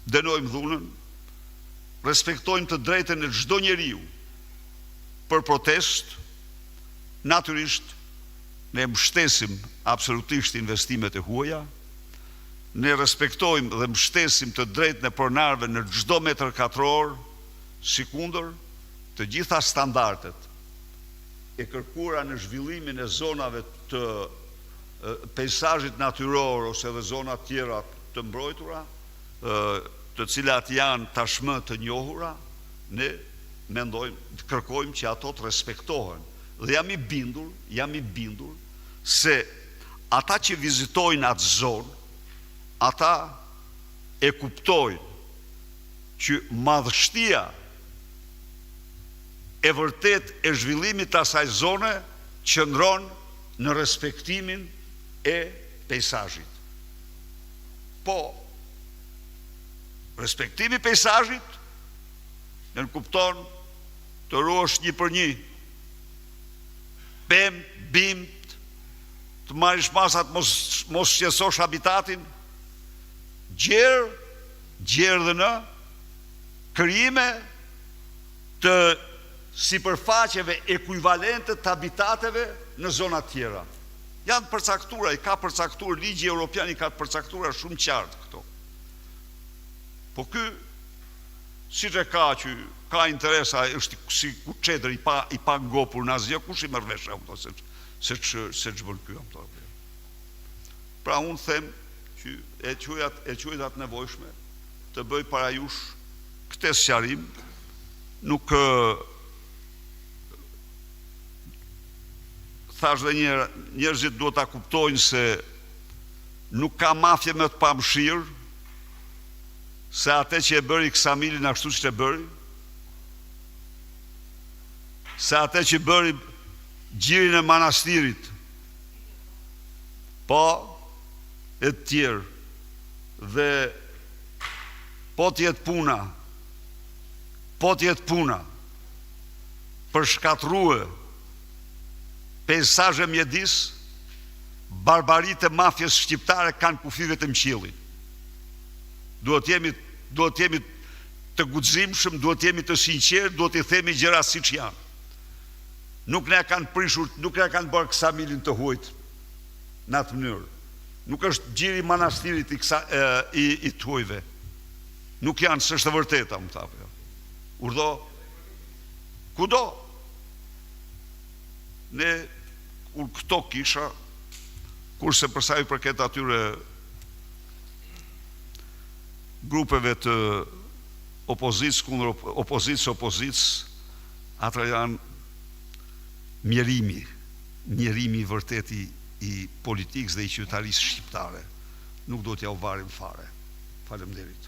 dënojmë dhunën, respektojmë të drejtën e çdo njeriu për protest, natyrisht ne mbështesim absolutisht investimet e huaja, ne respektojmë dhe mbështesim të drejtën e pronarëve në çdo metër katror, sikundër të gjitha standardet e kërkuara në zhvillimin e zonave të peizazhit natyror ose dhe zonat tjera të mbrojtura, të cilat janë tashmë të njohura, ne mendojmë, kërkojmë që ato të respektohen. Dhe jam i bindur se ata që vizitojnë atë zonë, ata e kuptojnë që madhështia e vërtet e zhvillimit të asaj zone qëndron në respektimin e peizazhit. Po, respektimi i peizazhit në kupton të ruash një për një, pemë, bimt, të marrish masat, mos shqetësosh habitatin, gjerë dhe në krijime të sipërfaqeve ekuivalente të habitateve në zonat tjera. Janë përcaktura, i ka përcaktur, ligji evropian i ka përcaktura shumë qartë këto. Po ky, si që që ka interesa, është si kuçetër i pa ngopur në asgjë, kush i merr vesh ato se ç'bën ky ato. Pra unë them që e quajt atë nevojshme të bëj para jush këtë sqarim, nuk thash dhe njerëzit duhet ta kuptojnë se nuk ka mafje më të pamëshirë se atë që e bëri Ksamilin ashtu që e bëri, se atë që bëri Gjirin e Manastirit, po e të tjerë, dhe po t'jetë puna për shkatrue peizazhe mjedis, barbaritë e mafjes shqiptare kanë kufive të mqiellit. Duhet jemi të guximshëm, duhet jemi të sinqertë, duhet i themi gjërat siç janë. Nuk ne kanë prishur, nuk ne kanë bërë Ksamilin të huajt në atë mënyrë. Nuk është Gjiri i Manastirit i të huajve. Nuk janë, s'është e vërteta, më thapë. Urdhë, kudo. Ne këto kisha, kurse përsa i përket atyre grupeve të opozicës kundër opozicës, atra janë mjerimi vërtet i politikës dhe i qytetarisë shqiptare. Nuk do t'ja u varim fare. Faleminderit.